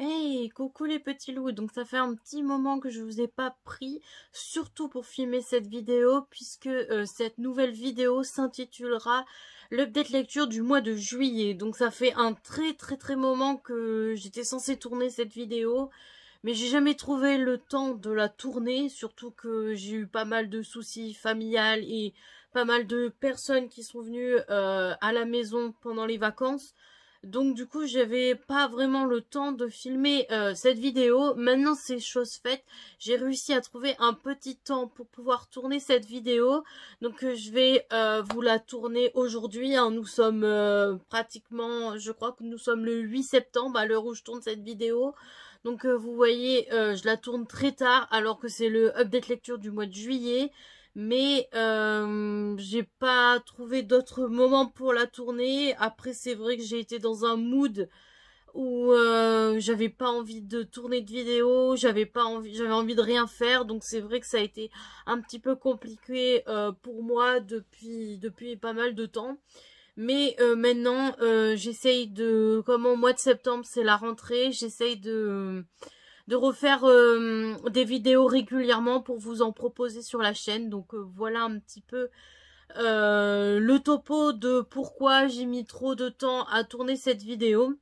Hey, coucou les petits loups, donc ça fait un petit moment que je vous ai pas pris, surtout pour filmer cette vidéo, puisque cette nouvelle vidéo s'intitulera l'update lecture du mois de juillet. Donc ça fait un très moment que j'étais censée tourner cette vidéo, mais j'ai jamais trouvé le temps de la tourner, surtout que j'ai eu pas mal de soucis familiales et pas mal de personnes qui sont venues à la maison pendant les vacances. Donc du coup j'avais pas vraiment le temps de filmer cette vidéo. Maintenant c'est chose faite, j'ai réussi à trouver un petit temps pour pouvoir tourner cette vidéo. Donc je vais vous la tourner aujourd'hui, hein. Nous sommes pratiquement, je crois que nous sommes le 8 septembre à l'heure où je tourne cette vidéo. Donc vous voyez, je la tourne très tard alors que c'est le update lecture du mois de juillet. Mais j'ai pas trouvé d'autres moments pour la tourner. Après c'est vrai que j'ai été dans un mood où j'avais pas envie de tourner de vidéo, j'avais envie de rien faire, donc c'est vrai que ça a été un petit peu compliqué pour moi depuis pas mal de temps. Mais maintenant j'essaye de, comme au mois de septembre c'est la rentrée, j'essaye de refaire des vidéos régulièrement pour vous en proposer sur la chaîne. Donc voilà un petit peu le topo de pourquoi j'ai mis trop de temps à tourner cette vidéo.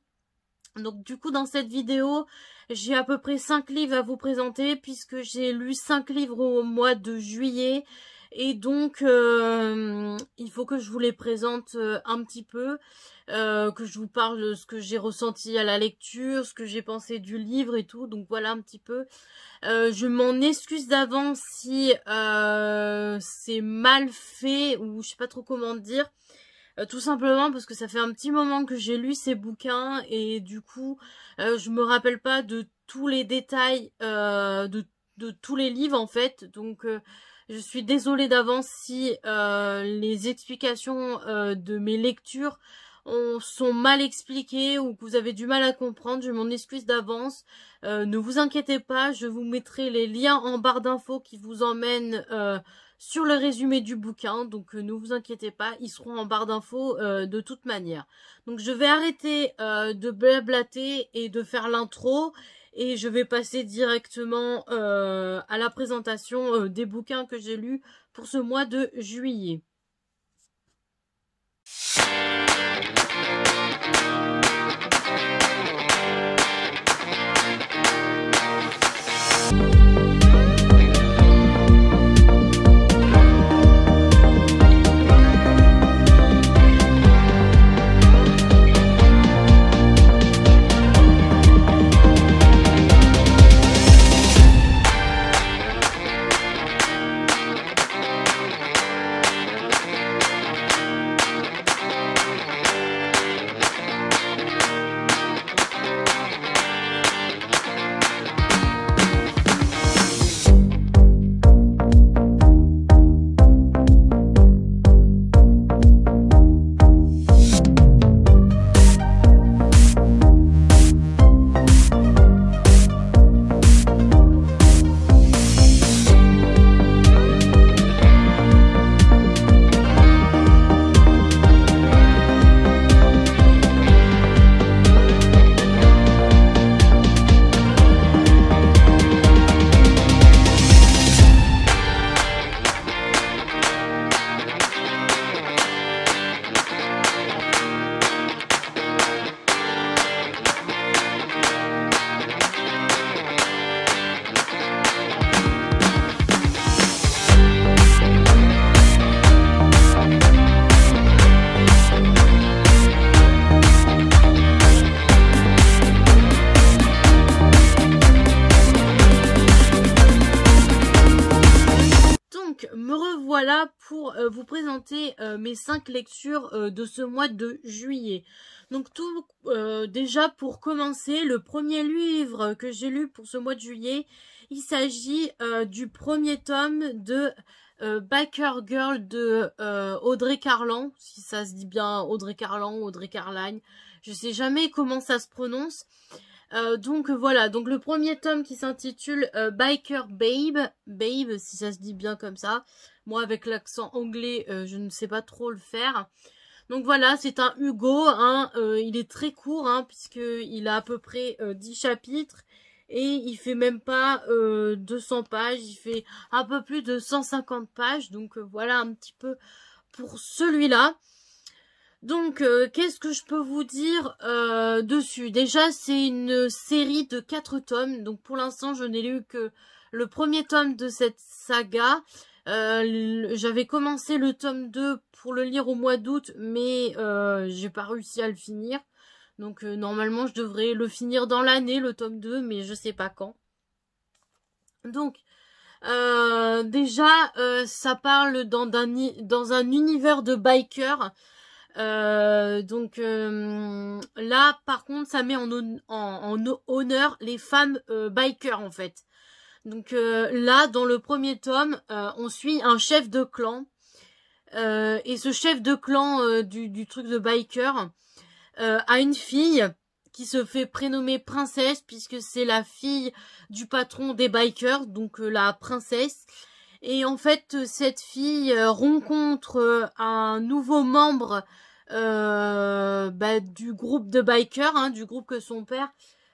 Donc du coup dans cette vidéo j'ai à peu près 5 livres à vous présenter, puisque j'ai lu 5 livres au mois de juillet. Et donc il faut que je vous les présente un petit peu, que je vous parle de ce que j'ai ressenti à la lecture, ce que j'ai pensé du livre et tout. Donc voilà un petit peu. Je m'en excuse d'avance si c'est mal fait, ou je sais pas trop comment dire. Tout simplement parce que ça fait un petit moment que j'ai lu ces bouquins et du coup je me rappelle pas de tous les détails de tous les livres en fait. Donc je suis désolée d'avance si les explications de mes lectures sont mal expliquées ou que vous avez du mal à comprendre. Je m'en excuse d'avance. Ne vous inquiétez pas, je vous mettrai les liens en barre d'infos qui vous emmènent sur le résumé du bouquin, donc ne vous inquiétez pas, ils seront en barre d'infos de toute manière. Donc je vais arrêter de blablater et de faire l'intro, et je vais passer directement à la présentation des bouquins que j'ai lus pour ce mois de juillet. Me revoilà pour vous présenter mes 5 lectures de ce mois de juillet. Donc déjà pour commencer, le premier livre que j'ai lu pour ce mois de juillet, il s'agit du premier tome de Biker Girl de Audrey Carlan, si ça se dit bien Audrey Carlan, Audrey Carline, je sais jamais comment ça se prononce. Donc voilà, donc le premier tome qui s'intitule Biker Babe, si ça se dit bien comme ça. Moi avec l'accent anglais, je ne sais pas trop le faire. Donc voilà, c'est un Hugo, hein, il est très court, hein, puisqu'il a à peu près 10 chapitres, et il fait même pas 200 pages, il fait un peu plus de 150 pages, donc voilà un petit peu pour celui-là. Donc, qu'est-ce que je peux vous dire dessus? Déjà, c'est une série de 4 tomes, donc pour l'instant, je n'ai lu que le premier tome de cette saga. J'avais commencé le tome 2 pour le lire au mois d'août, mais j'ai pas réussi à le finir. Donc, normalement, je devrais le finir dans l'année, le tome 2, mais je sais pas quand. Donc, déjà, ça parle dans un univers de bikers. Là, par contre, ça met en honneur les femmes bikers, en fait. Donc là, dans le premier tome, on suit un chef de clan. Et ce chef de clan du truc de biker a une fille qui se fait prénommer princesse, puisque c'est la fille du patron des bikers, donc la princesse. Et en fait, cette fille rencontre un nouveau membre du groupe de bikers, hein, du groupe que son père.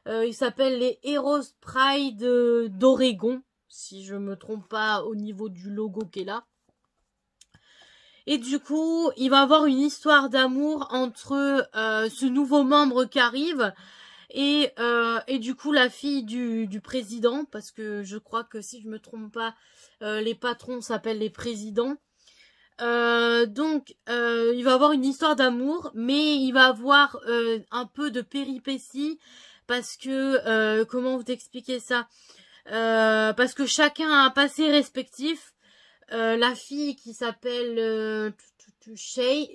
Il s'appelle les Heroes Pride d'Oregon, si je me trompe pas au niveau du logo qui est là. Et du coup, il va avoir une histoire d'amour entre ce nouveau membre qui arrive et du coup la fille du président, parce que je crois que si je me trompe pas, les patrons s'appellent les présidents. Il va avoir une histoire d'amour, mais il va avoir un peu de péripéties, parce que, comment vous expliquer ça, parce que chacun a un passé respectif. La fille qui s'appelle Shay,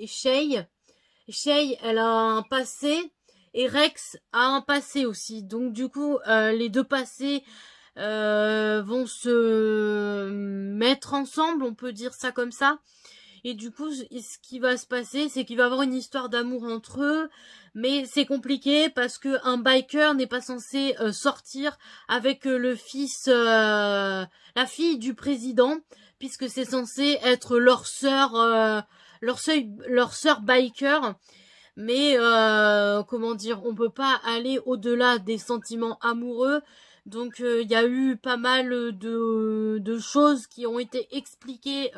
elle a un passé, et Rex a un passé aussi. Donc du coup, les deux passés vont se mettre ensemble, on peut dire ça comme ça. Et du coup, ce qui va se passer, c'est qu'il va y avoir une histoire d'amour entre eux, mais c'est compliqué parce que un biker n'est pas censé sortir avec la fille du président, puisque c'est censé être leur sœur biker. Mais comment dire, on peut pas aller au-delà des sentiments amoureux. Donc il y a eu pas mal de choses qui ont été expliquées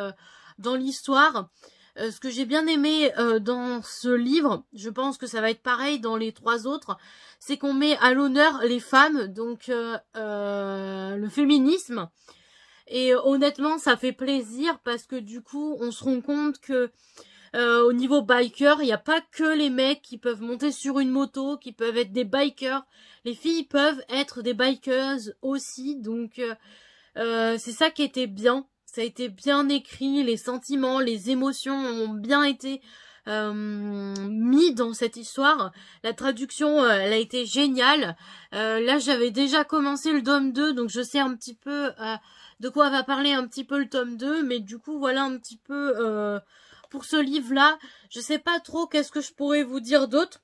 dans l'histoire. Ce que j'ai bien aimé dans ce livre, je pense que ça va être pareil dans les 3 autres, c'est qu'on met à l'honneur les femmes, donc le féminisme. Et honnêtement, ça fait plaisir parce que du coup, on se rend compte que au niveau biker, il n'y a pas que les mecs qui peuvent monter sur une moto, qui peuvent être des bikers. Les filles peuvent être des bikers aussi, donc c'est ça qui était bien. Ça a été bien écrit, les sentiments, les émotions ont bien été mis dans cette histoire. La traduction, elle a été géniale. Là, j'avais déjà commencé le tome 2, donc je sais un petit peu de quoi va parler un petit peu le tome 2. Mais du coup, voilà un petit peu pour ce livre-là. Je sais pas trop qu'est-ce que je pourrais vous dire d'autre.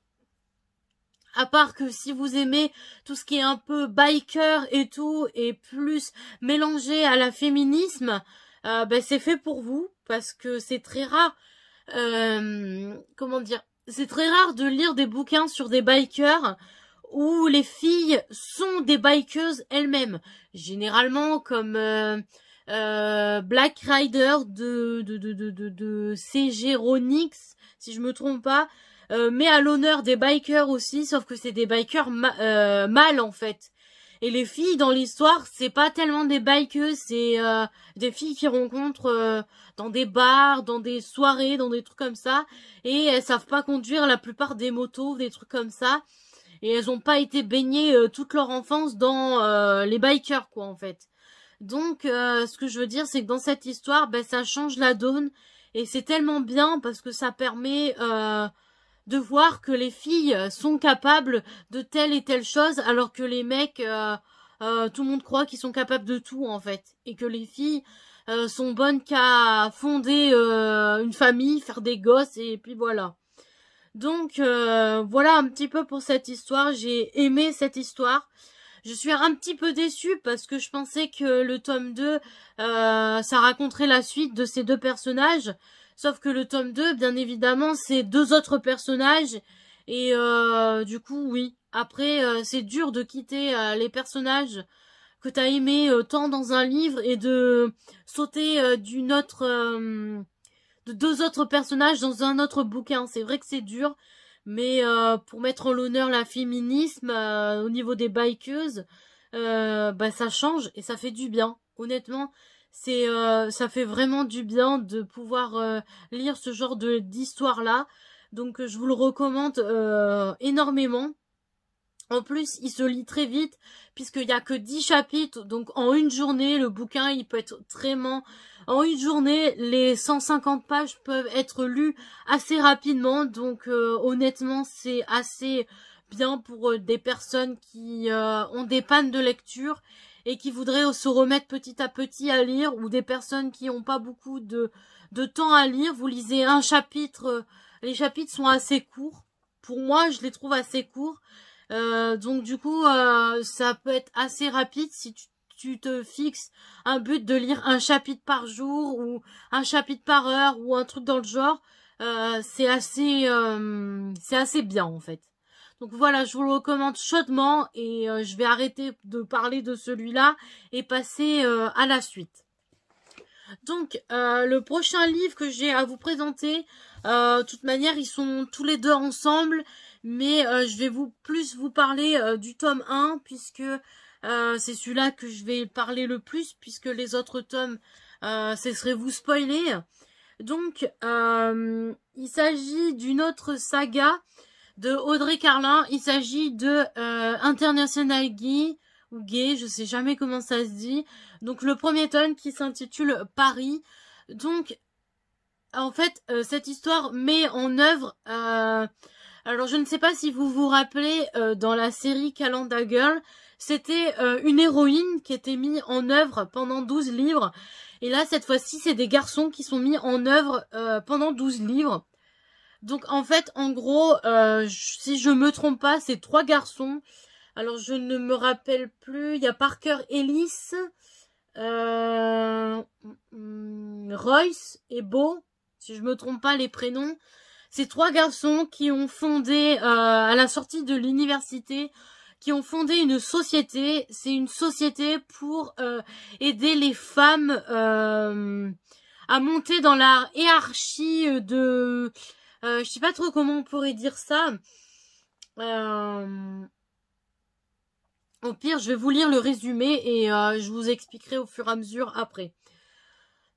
À part que si vous aimez tout ce qui est un peu biker et tout, et plus mélangé à la féminisme, c'est fait pour vous, parce que c'est très rare, comment dire, c'est très rare de lire des bouquins sur des bikers où les filles sont des bikeuses elles-mêmes. Généralement, comme Black Rider de CG Ronix, si je me trompe pas, met à l'honneur des bikers aussi, sauf que c'est des bikers mâles en fait. Et les filles dans l'histoire, c'est pas tellement des bikeuses, c'est des filles qui rencontrent dans des bars, dans des soirées, dans des trucs comme ça, et elles savent pas conduire la plupart des motos, des trucs comme ça, et elles ont pas été baignées toute leur enfance dans les bikers quoi en fait. Donc ce que je veux dire, c'est que dans cette histoire, ça change la donne, et c'est tellement bien parce que ça permet de voir que les filles sont capables de telle et telle chose, alors que les mecs, tout le monde croit qu'ils sont capables de tout, en fait. Et que les filles sont bonnes qu'à fonder une famille, faire des gosses, et puis voilà. Donc, voilà un petit peu pour cette histoire. J'ai aimé cette histoire. Je suis un petit peu déçue parce que je pensais que le tome 2, ça raconterait la suite de ces deux personnages. Sauf que le tome 2, bien évidemment, c'est 2 autres personnages. Et du coup, oui. Après, c'est dur de quitter les personnages que t'as aimé tant dans un livre et de sauter de 2 autres personnages dans un autre bouquin. C'est vrai que c'est dur, mais pour mettre en l'honneur la féminisme au niveau des bikeuses, bah ça change et ça fait du bien. Honnêtement, ça fait vraiment du bien de pouvoir lire ce genre d'histoire là. Donc je vous le recommande énormément. En plus, il se lit très vite, puisqu'il n'y a que 10 chapitres, donc en une journée, le bouquin, il peut être vraiment... En une journée, les 150 pages peuvent être lues assez rapidement, donc honnêtement, c'est assez bien pour des personnes qui ont des pannes de lecture et qui voudraient se remettre petit à petit à lire, ou des personnes qui n'ont pas beaucoup de temps à lire. Vous lisez un chapitre, les chapitres sont assez courts. Pour moi, je les trouve assez courts. Donc du coup, ça peut être assez rapide si tu te fixes un but de lire un chapitre par jour ou un chapitre par heure ou un truc dans le genre. C'est assez bien en fait. Donc voilà, je vous le recommande chaudement et je vais arrêter de parler de celui-là et passer à la suite. Donc le prochain livre que j'ai à vous présenter, de toute manière ils sont tous les deux ensemble. Mais je vais plus vous parler du tome 1, puisque c'est celui-là que je vais parler le plus, puisque les autres tomes, ce serait vous spoiler. Donc, il s'agit d'une autre saga de Audrey Carlin. Il s'agit de International Gay, ou Gay, je sais jamais comment ça se dit. Donc, le premier tome qui s'intitule Paris. Donc, en fait, cette histoire met en œuvre... alors, je ne sais pas si vous vous rappelez, dans la série Calendar Girl, c'était une héroïne qui était mise en œuvre pendant 12 livres. Et là, cette fois-ci, c'est des garçons qui sont mis en œuvre pendant 12 livres. Donc, en fait, en gros, si je me trompe pas, c'est 3 garçons. Alors, je ne me rappelle plus. Il y a Parker Ellis, Royce et Beau, si je me trompe pas les prénoms. Ces 3 garçons qui ont fondé, à la sortie de l'université, qui ont fondé une société. C'est une société pour aider les femmes à monter dans la hiérarchie de... je sais pas trop comment on pourrait dire ça. Au pire, je vais vous lire le résumé et je vous expliquerai au fur et à mesure après.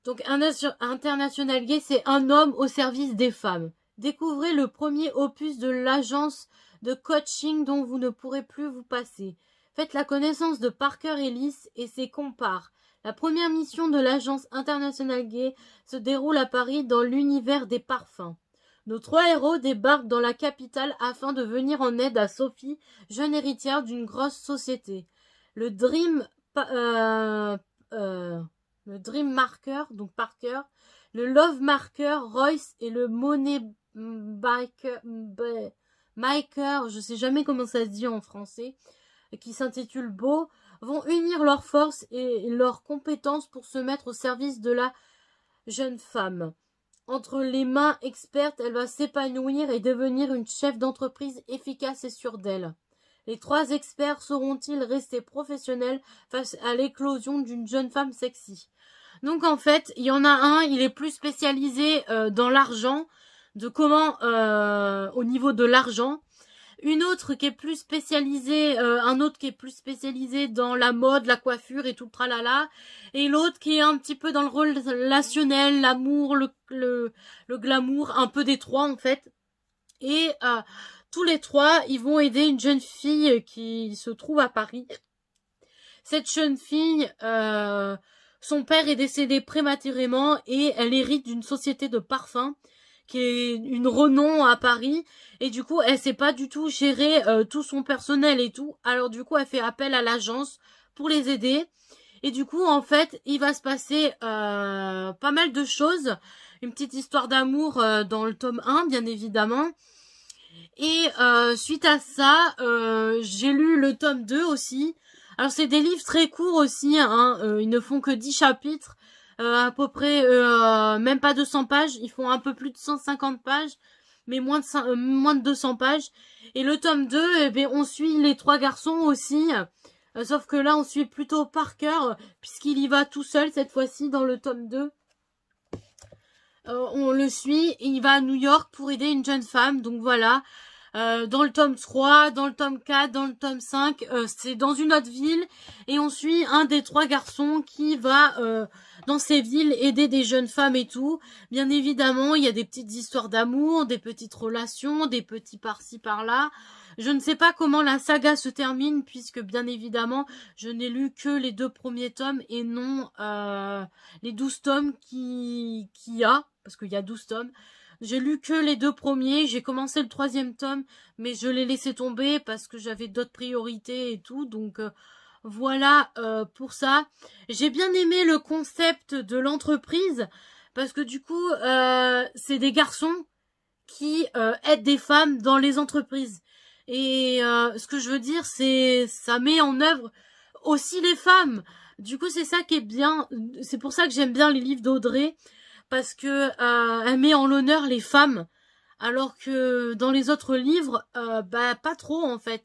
Donc, International Gay, c'est un homme au service des femmes. Découvrez le premier opus de l'agence de coaching dont vous ne pourrez plus vous passer. Faites la connaissance de Parker Ellis et ses compars. La première mission de l'agence International Gay se déroule à Paris dans l'univers des parfums. Nos 3 héros débarquent dans la capitale afin de venir en aide à Sophie, jeune héritière d'une grosse société. Le Dream Marker, donc Parker, le Love Marker, Royce, et le Money Maker, je sais jamais comment ça se dit en français, qui s'intitule Beau, vont unir leurs forces et leurs compétences pour se mettre au service de la jeune femme. Entre les mains expertes, elle va s'épanouir et devenir une chef d'entreprise efficace et sûre d'elle. Les 3 experts sauront-ils rester professionnels face à l'éclosion d'une jeune femme sexy? Donc en fait, il y en a un, il est plus spécialisé dans l'argent, de comment au niveau de l'argent. Une autre qui est plus spécialisée, un autre qui est plus spécialisé dans la mode, la coiffure et tout le tralala. Et l'autre qui est un petit peu dans le relationnel, l'amour, le glamour, un peu des 3 en fait. Et tous les 3, ils vont aider une jeune fille qui se trouve à Paris. Cette jeune fille, son père est décédé prématurément et elle hérite d'une société de parfums qui est une renom à Paris. Et du coup, elle sait pas du tout gérer tout son personnel et tout. Alors du coup, elle fait appel à l'agence pour les aider. Et du coup, en fait, il va se passer pas mal de choses. Une petite histoire d'amour dans le tome 1, bien évidemment. Et suite à ça, j'ai lu le tome 2 aussi. Alors c'est des livres très courts aussi, hein, ils ne font que 10 chapitres. à peu près même pas 200 pages, ils font un peu plus de 150 pages, mais moins de 200 pages. Et le tome 2, eh bien, on suit les trois garçons aussi, sauf que là on suit plutôt Parker, puisqu'il y va tout seul cette fois-ci dans le tome 2. On le suit, et il va à New York pour aider une jeune femme, donc voilà. Dans le tome 3, dans le tome 4, dans le tome 5, c'est dans une autre ville, et on suit un des trois garçons qui va dans ces villes aider des jeunes femmes et tout. Bien évidemment, il y a des petites histoires d'amour, des petites relations, des petits par-ci par-là. Je ne sais pas comment la saga se termine, puisque bien évidemment, je n'ai lu que les 2 premiers tomes et non les 12 tomes qu'il y a, parce qu'il y a 12 tomes. J'ai lu que les 2 premiers, j'ai commencé le 3e tome, mais je l'ai laissé tomber parce que j'avais d'autres priorités et tout, donc voilà pour ça. J'ai bien aimé le concept de l'entreprise, parce que du coup, c'est des garçons qui aident des femmes dans les entreprises. Et ce que je veux dire, c'est ça met en œuvre aussi les femmes. Du coup, c'est ça qui est bien, c'est pour ça que j'aime bien les livres d'Audrey, parce que elle met en l'honneur les femmes, alors que dans les autres livres, bah pas trop en fait.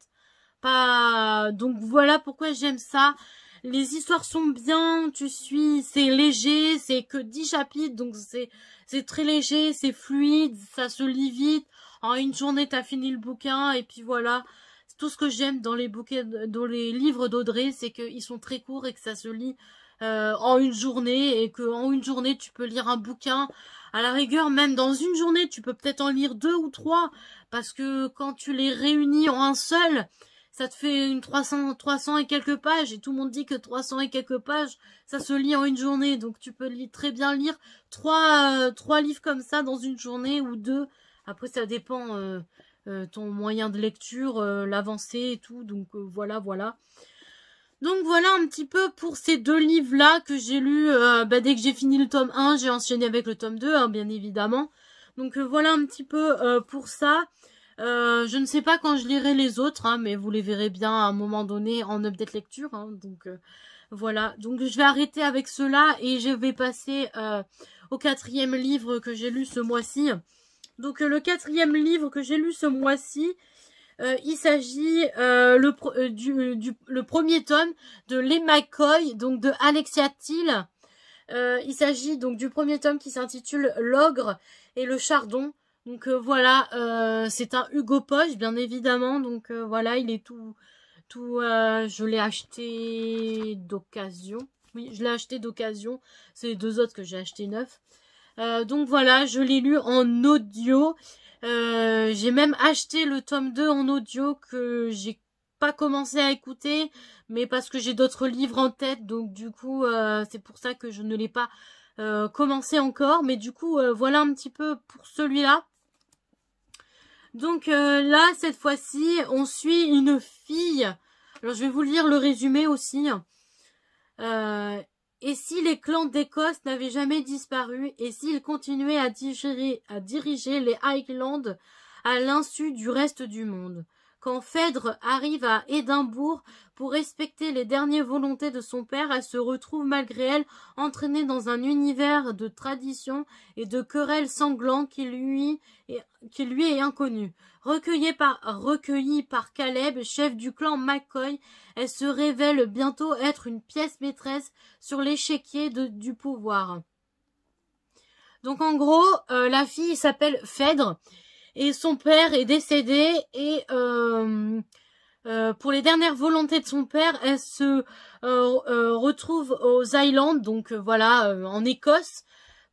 Pas donc voilà pourquoi j'aime ça. Les histoires sont bien, tu suis, c'est léger, c'est que 10 chapitres, donc c'est très léger, c'est fluide, ça se lit vite. En une journée, t'as fini le bouquin, et puis voilà. C'est tout ce que j'aime dans les dans les livres d'Audrey, c'est qu'ils sont très courts et que ça se lit en une journée, et que en une journée tu peux lire un bouquin. À la rigueur, même dans une journée, tu peux peut-être en lire 2 ou 3, parce que quand tu les réunis en un seul, ça te fait une 300 et quelques pages, et tout le monde dit que 300 et quelques pages, ça se lit en une journée. Donc tu peux très bien lire 3 livres comme ça dans une journée, ou 2. Après, ça dépend ton moyen de lecture, l'avancée et tout. Donc voilà. Donc voilà un petit peu pour ces 2 livres-là que j'ai lus. Dès que j'ai fini le tome 1, j'ai enchaîné avec le tome 2, hein, bien évidemment. Donc voilà un petit peu pour ça. Je ne sais pas quand je lirai les autres, hein, mais vous les verrez bien à un moment donné en update lecture. Hein, donc voilà. Donc je vais arrêter avec cela et je vais passer au 4e livre que j'ai lu ce mois-ci. Donc le 4e livre que j'ai lu ce mois-ci, il s'agit le premier tome de Les McCoy, donc de Alexia Thiel. Il s'agit donc du premier tome qui s'intitule L'ogre et le chardon. Donc voilà, c'est un Hugo Poche, bien évidemment. Donc voilà, il est tout je l'ai acheté d'occasion. Oui, je l'ai acheté d'occasion. C'est les 2 autres que j'ai acheté neufs. Donc voilà, je l'ai lu en audio. J'ai même acheté le tome 2 en audio que j'ai pas commencé à écouter, mais parce que j'ai d'autres livres en tête, donc du coup c'est pour ça que je ne l'ai pas commencé encore. Mais du coup voilà un petit peu pour celui-là. Donc là cette fois-ci on suit une fille. Alors je vais vous lire le résumé aussi. Et si les clans d'Écosse n'avaient jamais disparu, et s'ils continuaient à diriger les Highlands à l'insu du reste du monde. Quand Phèdre arrive à Édimbourg pour respecter les dernières volontés de son père, elle se retrouve malgré elle entraînée dans un univers de traditions et de querelles sanglantes qui lui est inconnu. Recueillie par Caleb, chef du clan McCoy, elle se révèle bientôt être une pièce maîtresse sur l'échiquier du pouvoir. Donc en gros, la fille s'appelle Phèdre et son père est décédé, et pour les dernières volontés de son père, elle se retrouve aux Highlands, donc voilà, en Écosse,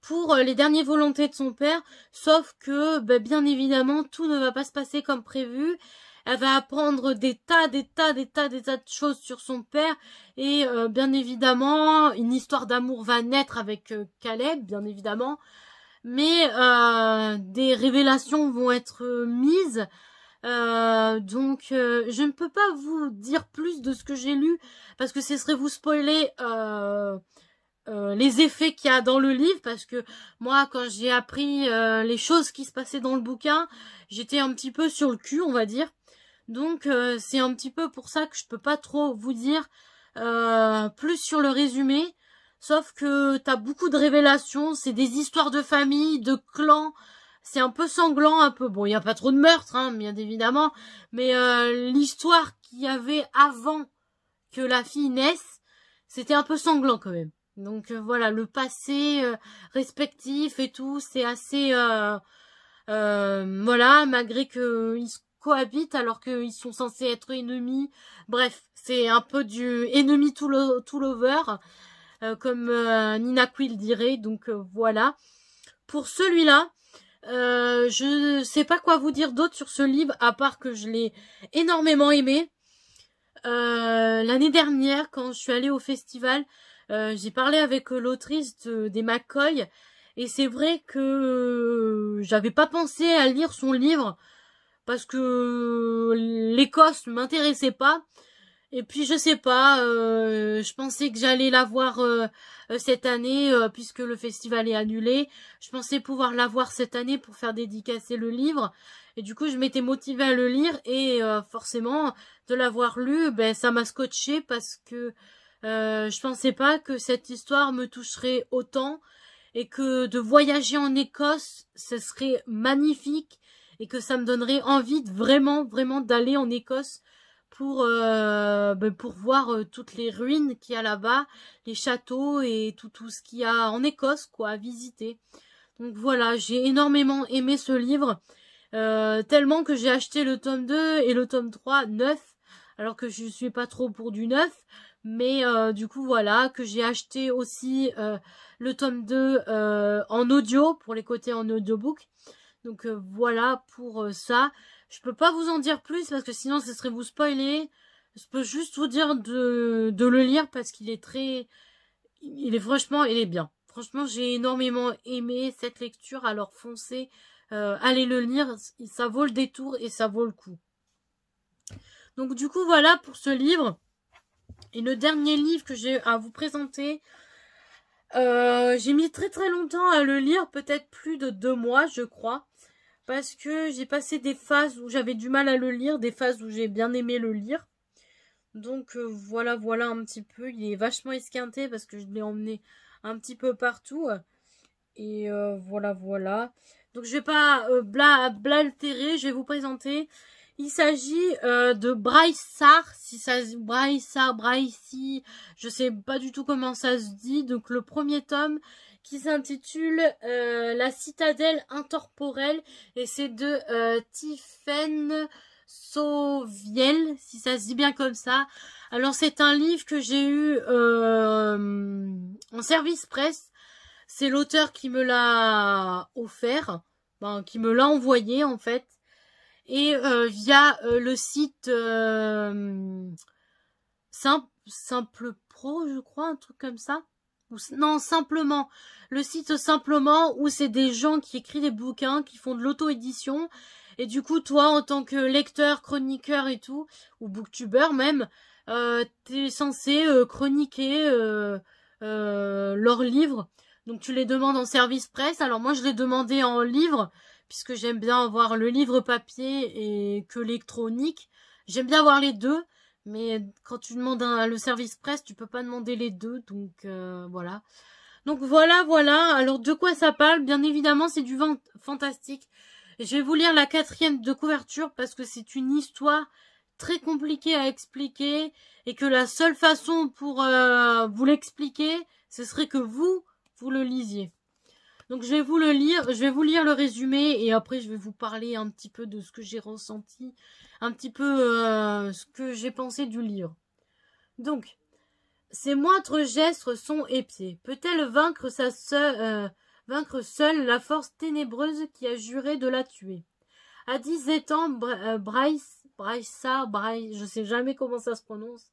pour les dernières volontés de son père, sauf que, bien évidemment, tout ne va pas se passer comme prévu. Elle va apprendre des tas de choses sur son père, et bien évidemment, une histoire d'amour va naître avec Caleb, bien évidemment, mais des révélations vont être mises. Donc je ne peux pas vous dire plus de ce que j'ai lu, parce que ce serait vous spoiler les effets qu'il y a dans le livre, parce que moi quand j'ai appris les choses qui se passaient dans le bouquin, j'étais un petit peu sur le cul, on va dire. Donc c'est un petit peu pour ça que je peux pas trop vous dire plus sur le résumé, Sauf que t'as beaucoup de révélations, c'est des histoires de famille, de clans, c'est un peu sanglant, un peu... Bon, il n'y a pas trop de meurtres, hein, bien évidemment, mais l'histoire qu'il y avait avant que la fille naisse, c'était un peu sanglant quand même. Donc voilà, le passé respectif et tout, c'est assez... voilà, malgré qu'ils cohabitent alors qu'ils sont censés être ennemis. Bref, c'est un peu du ennemi tout lover, comme Nina Quill dirait. Donc voilà. Pour celui-là, je sais pas quoi vous dire d'autre sur ce livre, à part que je l'ai énormément aimé. L'année dernière, quand je suis allée au festival, j'ai parlé avec l'autrice des McCoy, et c'est vrai que j'avais pas pensé à lire son livre parce que l'Écosse m'intéressait pas. Et puis je sais pas, je pensais que j'allais la voir cette année puisque le festival est annulé. Je pensais pouvoir la voir cette année pour faire dédicacer le livre. Et du coup je m'étais motivée à le lire et forcément de l'avoir lu, ben ça m'a scotché parce que je pensais pas que cette histoire me toucherait autant et que de voyager en Écosse, ce serait magnifique et que ça me donnerait envie de vraiment d'aller en Écosse pour voir toutes les ruines qu'il y a là-bas, les châteaux et tout ce qu'il y a en Écosse quoi à visiter. Donc voilà, j'ai énormément aimé ce livre, tellement que j'ai acheté le tome 2 et le tome 3 neuf, alors que je suis pas trop pour du neuf, mais du coup voilà, que j'ai acheté aussi le tome 2 en audio, pour les côtés en audiobook. Donc voilà pour ça. Je peux pas vous en dire plus parce que sinon ce serait vous spoiler. Je peux juste vous dire de le lire parce qu'il est très... franchement, il est bien. Franchement, j'ai énormément aimé cette lecture, alors foncez, allez le lire, ça vaut le détour et ça vaut le coup. Donc du coup, voilà pour ce livre. Et le dernier livre que j'ai à vous présenter, j'ai mis très longtemps à le lire, peut-être plus de 2 mois, je crois. Parce que j'ai passé des phases où j'avais du mal à le lire, des phases où j'ai bien aimé le lire. Donc voilà un petit peu. Il est vachement esquinté parce que je l'ai emmené un petit peu partout. Et voilà. Donc je vais pas blaltérer, je vais vous présenter. Il s'agit de Braissard, Braissy, je sais pas du tout comment ça se dit. Donc le premier tome qui s'intitule La citadelle intemporelle, et c'est de Tiphaine Sauviel, si ça se dit bien comme ça. Alors c'est un livre que j'ai eu en service presse. C'est l'auteur qui me l'a offert, qui me l'a envoyé en fait. Et via le site Simple Pro, je crois, un truc comme ça. Non, Simplement. Le site Simplement, où c'est des gens qui écrivent des bouquins, qui font de l'auto-édition. Et du coup, toi, en tant que lecteur, chroniqueur et tout, ou booktuber même, t'es censé chroniquer leurs livres. Donc tu les demandes en service presse. Alors moi, je l'ai demandé en livre, puisque j'aime bien avoir le livre papier et que l'électronique. J'aime bien avoir les deux. Mais quand tu demandes le service presse, tu peux pas demander les deux, donc voilà. Donc voilà. Alors de quoi ça parle? Bien évidemment, c'est du fantastique. Je vais vous lire la 4e de couverture parce que c'est une histoire très compliquée à expliquer et que la seule façon pour vous l'expliquer, ce serait que vous le lisiez. Donc je vais vous lire le résumé et après je vais vous parler un petit peu de ce que j'ai ressenti, un petit peu ce que j'ai pensé du livre. Donc, ses moindres gestes sont épiés. Peut-elle vaincre seule la force ténébreuse qui a juré de la tuer? À 17 ans, Bryce, je sais jamais comment ça se prononce,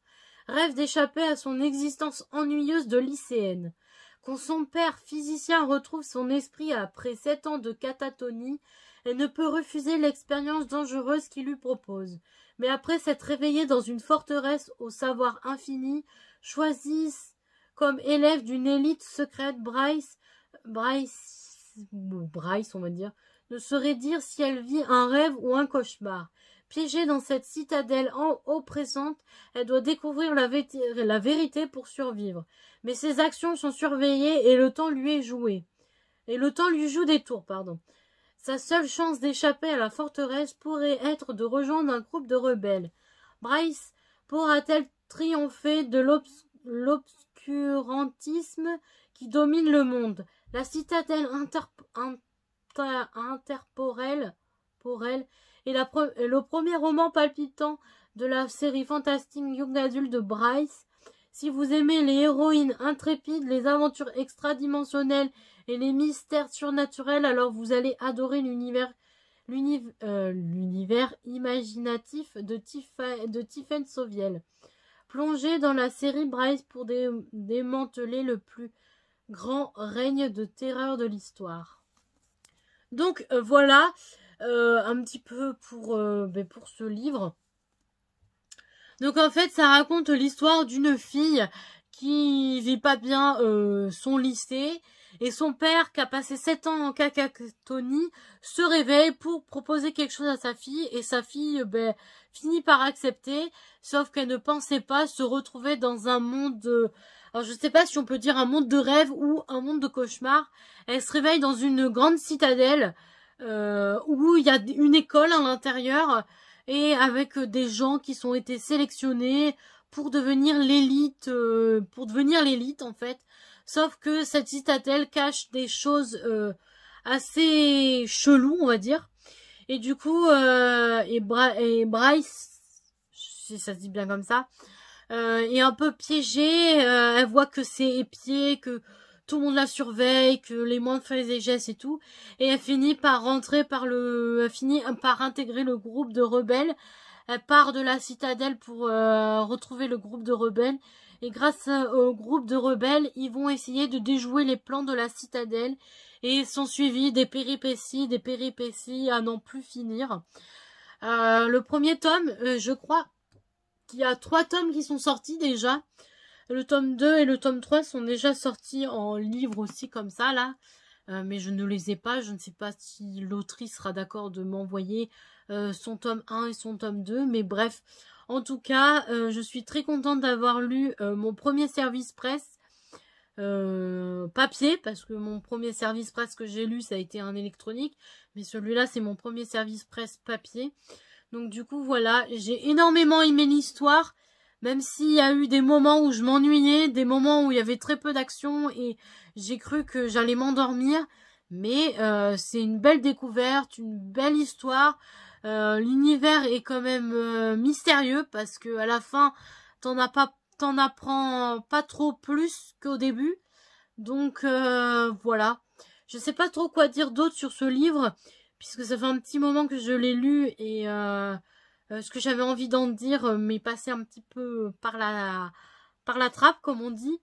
rêve d'échapper à son existence ennuyeuse de lycéenne. Quand son père, physicien, retrouve son esprit après 7 ans de catatonie, elle ne peut refuser l'expérience dangereuse qu'il lui propose. Mais après s'être réveillée dans une forteresse au savoir infini, choisisse comme élève d'une élite secrète, Bryce, on va dire, ne saurait dire si elle vit un rêve ou un cauchemar. Piégée dans cette citadelle oppressante, elle doit découvrir la vérité pour survivre. Mais ses actions sont surveillées et le temps lui joue des tours, pardon. Sa seule chance d'échapper à la forteresse pourrait être de rejoindre un groupe de rebelles. Bryce pourra-t-elle triompher de l'obscurantisme qui domine le monde? La citadelle interporelle est le premier roman palpitant de la série fantastique Young Adult de Bryce. Si vous aimez les héroïnes intrépides, les aventures extradimensionnelles et les mystères surnaturels, alors vous allez adorer l'univers imaginatif de Stephen Soviel. Plongez dans la série Bryce pour démanteler le plus grand règne de terreur de l'histoire. Donc voilà un petit peu pour ce livre. Donc en fait ça raconte l'histoire d'une fille qui vit pas bien son lycée et son père qui a passé 7 ans en cacatonie se réveille pour proposer quelque chose à sa fille et sa fille finit par accepter, sauf qu'elle ne pensait pas se retrouver dans un monde alors je sais pas si on peut dire un monde de rêve ou un monde de cauchemar. Elle se réveille dans une grande citadelle où il y a une école à l'intérieur et avec des gens qui sont été sélectionnés pour devenir l'élite en fait. Sauf que cette citadelle cache des choses assez cheloues, on va dire. Et du coup, Bryce, si ça se dit bien comme ça, est un peu piégée. Elle voit que c'est épié, que tout le monde la surveille, que les moindres faits et gestes et tout. Et elle finit par intégrer le groupe de rebelles. Elle part de la citadelle pour retrouver le groupe de rebelles. Et grâce au groupe de rebelles, ils vont essayer de déjouer les plans de la citadelle. Et sont suivis des péripéties à n'en plus finir. Le premier tome, je crois qu'il y a 3 tomes qui sont sortis déjà. Le tome 2 et le tome 3 sont déjà sortis en livre aussi comme ça là. Mais je ne les ai pas. Je ne sais pas si l'autrice sera d'accord de m'envoyer son tome 1 et son tome 2. Mais bref, en tout cas, je suis très contente d'avoir lu mon premier service presse papier. Parce que mon premier service presse que j'ai lu, ça a été un électronique. Mais celui-là, c'est mon premier service presse papier. Donc du coup, voilà, j'ai énormément aimé l'histoire. Même s'il y a eu des moments où je m'ennuyais, des moments où il y avait très peu d'action et j'ai cru que j'allais m'endormir. Mais c'est une belle découverte, une belle histoire. L'univers est quand même mystérieux parce que à la fin, t'en apprends pas trop plus qu'au début. Donc voilà. Je sais pas trop quoi dire d'autre sur ce livre puisque ça fait un petit moment que je l'ai lu et ce que j'avais envie d'en dire m'est passé un petit peu par la trappe, comme on dit.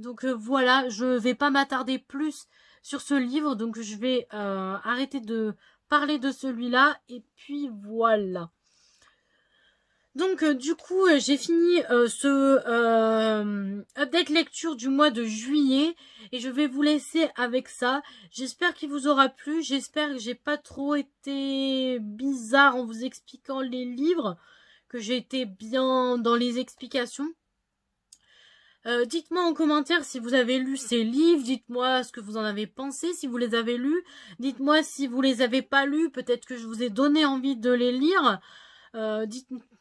Donc voilà, je vais pas m'attarder plus sur ce livre. Donc je vais arrêter de parler de celui-là. Et puis voilà. Donc du coup, j'ai fini ce update lecture du mois de juillet. Et je vais vous laisser avec ça. J'espère qu'il vous aura plu. J'espère que j'ai pas trop été bizarre en vous expliquant les livres. Que j'ai été bien dans les explications. Dites-moi en commentaire si vous avez lu ces livres. Dites-moi ce que vous en avez pensé si vous les avez lus. Dites-moi si vous les avez pas lus. Peut-être que je vous ai donné envie de les lire.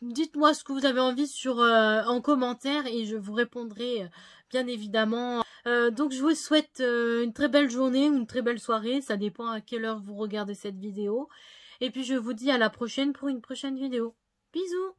Dites-moi ce que vous avez envie en commentaire et je vous répondrai bien évidemment. Donc je vous souhaite une très belle journée ou une très belle soirée, ça dépend à quelle heure vous regardez cette vidéo. Et puis je vous dis à la prochaine pour une prochaine vidéo. Bisous!